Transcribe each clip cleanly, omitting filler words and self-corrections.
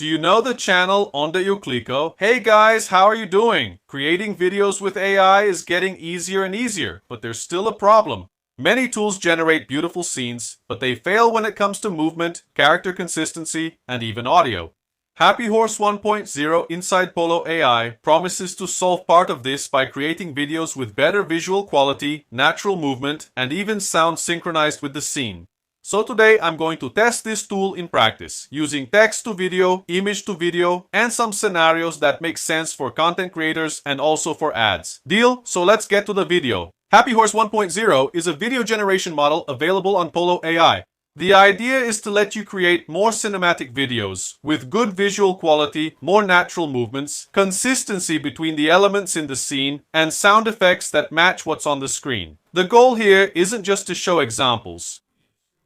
Do you know the channel Onde Eu Clico? Hey guys, how are you doing? Creating videos with AI is getting easier and easier, but there's still a problem. Many tools generate beautiful scenes, but they fail when it comes to movement, character consistency, and even audio. HappyHorse 1.0 inside Polo AI promises to solve part of this by creating videos with better visual quality, natural movement, and even sound synchronized with the scene. So today I'm going to test this tool in practice, using text to video, image to video, and some scenarios that make sense for content creators and also for ads. Deal? So let's get to the video. HappyHorse 1.0 is a video generation model available on Polo AI. The idea is to let you create more cinematic videos with good visual quality, more natural movements, consistency between the elements in the scene, and sound effects that match what's on the screen. The goal here isn't just to show examples.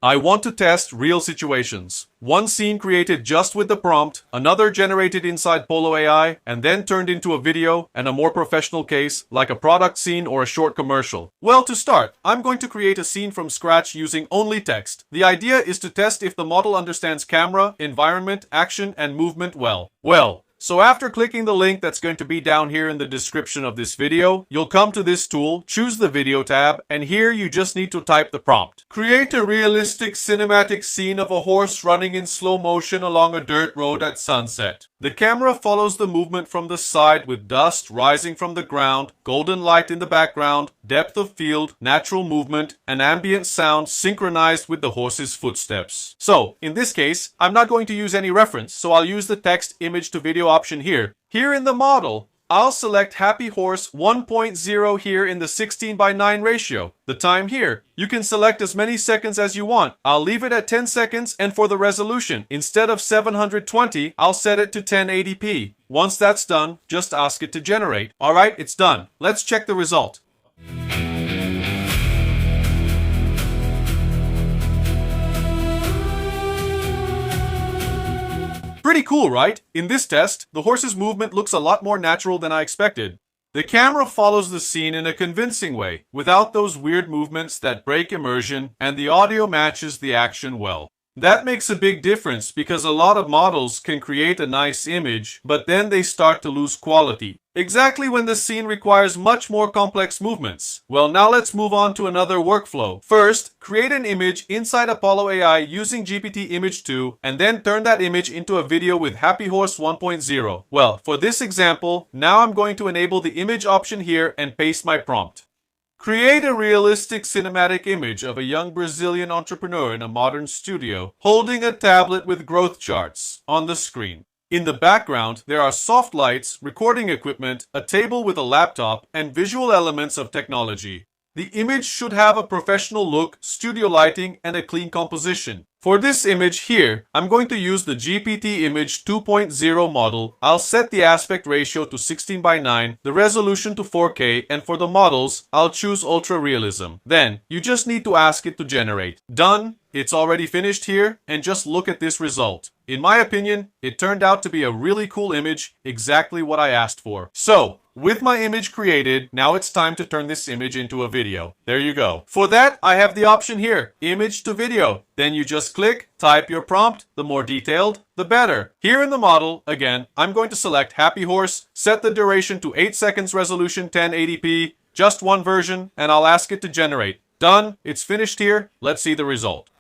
I want to test real situations. One scene created just with the prompt, another generated inside Polo AI, and then turned into a video, and a more professional case, like a product scene or a short commercial. Well, to start, I'm going to create a scene from scratch using only text. The idea is to test if the model understands camera, environment, action, and movement well. So after clicking the link that's going to be down here in the description of this video, you'll come to this tool, choose the video tab, and here you just need to type the prompt. Create a realistic cinematic scene of a horse running in slow motion along a dirt road at sunset. The camera follows the movement from the side with dust rising from the ground, golden light in the background, depth of field, natural movement, and ambient sound synchronized with the horse's footsteps. So, in this case, I'm not going to use any reference, so I'll use the text image to video option here. Here in the model, I'll select HappyHorse 1.0 here in the 16:9 ratio. The time here, you can select as many seconds as you want. I'll leave it at 10 seconds, and for the resolution, instead of 720, I'll set it to 1080p. Once that's done, just ask it to generate. Alright, it's done. Let's check the result. Pretty cool, right? In this test, the horse's movement looks a lot more natural than I expected. The camera follows the scene in a convincing way, without those weird movements that break immersion, and the audio matches the action well. That makes a big difference because a lot of models can create a nice image, but then they start to lose quality. Exactly when the scene requires much more complex movements. Well, now let's move on to another workflow. First, create an image inside Apollo AI using GPT Image 2, and then turn that image into a video with HappyHorse 1.0. Well, for this example, now I'm going to enable the image option here and paste my prompt. Create a realistic cinematic image of a young Brazilian entrepreneur in a modern studio holding a tablet with growth charts on the screen. In the background, there are soft lights, recording equipment, a table with a laptop, and visual elements of technology. The image should have a professional look, studio lighting, and a clean composition. For this image here, I'm going to use the GPT Image 2.0 model. I'll set the aspect ratio to 16:9, the resolution to 4K, and for the models, I'll choose Ultra Realism. Then, you just need to ask it to generate. Done! It's already finished here, and just look at this result. In my opinion, it turned out to be a really cool image, exactly what I asked for. So, with my image created, now it's time to turn this image into a video. There you go. For that, I have the option here, image to video. Then you just click, type your prompt, the more detailed, the better. Here in the model, again, I'm going to select HappyHorse, set the duration to 8 seconds, resolution 1080p, just one version, and I'll ask it to generate. Done, it's finished here, let's see the result.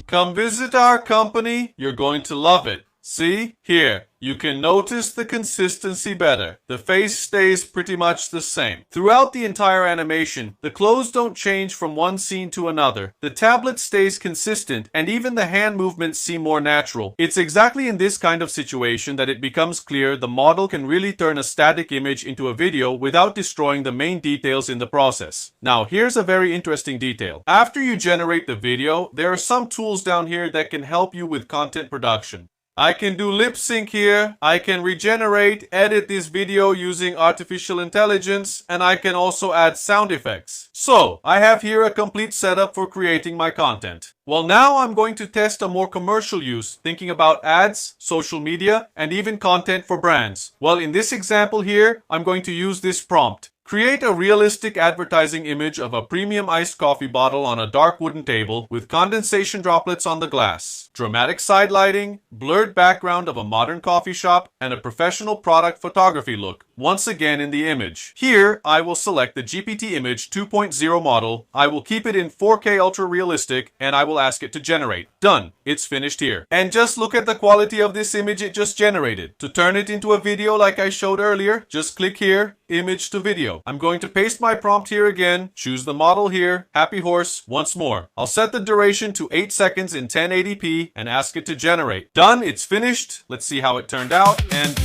Come visit our company, you're going to love it. See? Here, you can notice the consistency better. The face stays pretty much the same. Throughout the entire animation, the clothes don't change from one scene to another. The tablet stays consistent, and even the hand movements seem more natural. It's exactly in this kind of situation that it becomes clear the model can really turn a static image into a video without destroying the main details in the process. Now, here's a very interesting detail. After you generate the video, there are some tools down here that can help you with content production. I can do lip sync here, I can regenerate, edit this video using artificial intelligence, and I can also add sound effects. So, I have here a complete setup for creating my content. Well, now I'm going to test a more commercial use, thinking about ads, social media, and even content for brands. Well, in this example here, I'm going to use this prompt. Create a realistic advertising image of a premium iced coffee bottle on a dark wooden table with condensation droplets on the glass, dramatic side lighting, blurred background of a modern coffee shop, and a professional product photography look, once again in the image. Here, I will select the GPT Image 2.0 model. I will keep it in 4K Ultra Realistic, and I will ask it to generate. Done. It's finished here. And just look at the quality of this image it just generated. To turn it into a video like I showed earlier, just click here, Image to Video. I'm going to paste my prompt here again, choose the model here, HappyHorse, once more. I'll set the duration to 8 seconds in 1080p and ask it to generate. Done, it's finished. Let's see how it turned out, and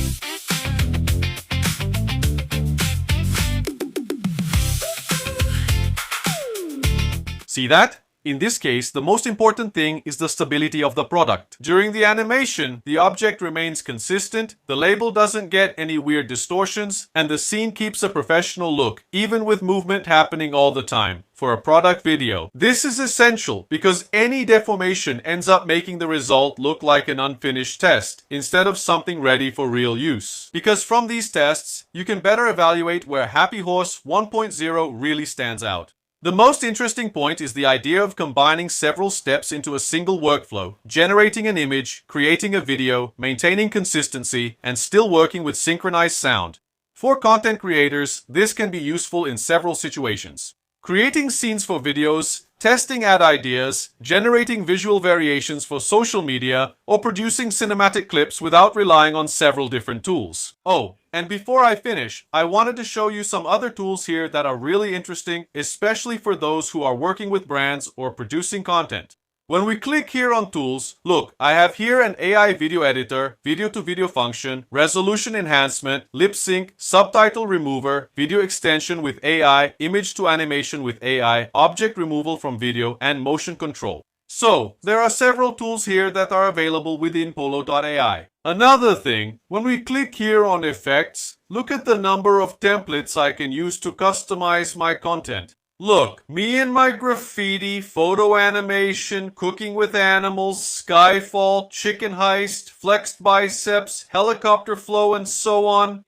see that? In this case, the most important thing is the stability of the product. During the animation, the object remains consistent, the label doesn't get any weird distortions, and the scene keeps a professional look, even with movement happening all the time. For a product video, this is essential because any deformation ends up making the result look like an unfinished test instead of something ready for real use. Because from these tests, you can better evaluate where HappyHorse 1.0 really stands out. The most interesting point is the idea of combining several steps into a single workflow, generating an image, creating a video, maintaining consistency, and still working with synchronized sound. For content creators, this can be useful in several situations. Creating scenes for videos, testing ad ideas, generating visual variations for social media, or producing cinematic clips without relying on several different tools. Oh, and before I finish, I wanted to show you some other tools here that are really interesting, especially for those who are working with brands or producing content. When we click here on Tools, look, I have here an AI video editor, video-to-video function, resolution enhancement, lip sync, subtitle remover, video extension with AI, image to animation with AI, object removal from video, and motion control. So, there are several tools here that are available within Polo.ai. Another thing, when we click here on Effects, look at the number of templates I can use to customize my content. Look, me and my graffiti, photo animation, cooking with animals, skyfall, chicken heist, flexed biceps, helicopter flow, and so on.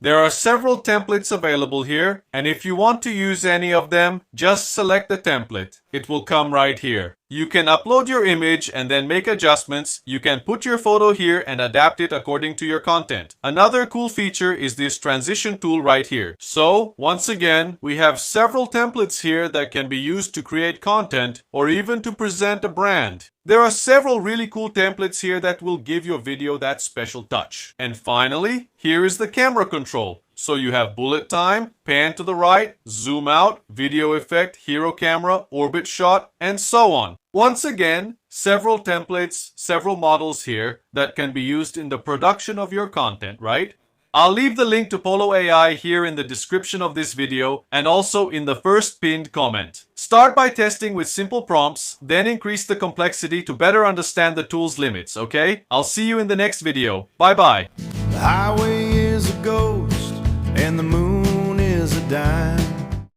There are several templates available here, and if you want to use any of them, just select the template. It will come right here. You can upload your image and then make adjustments. You can put your photo here and adapt it according to your content. Another cool feature is this transition tool right here. So, once again, we have several templates here that can be used to create content or even to present a brand. There are several really cool templates here that will give your video that special touch. And finally, here is the camera control. So you have bullet time, pan to the right, zoom out, video effect, hero camera, orbit shot, and so on. Once again, several templates, several models here that can be used in the production of your content, right? I'll leave the link to Polo AI here in the description of this video and also in the first pinned comment. Start by testing with simple prompts, then increase the complexity to better understand the tool's limits, okay? I'll see you in the next video. Bye bye. The highway is a ghost and the moon is a dime.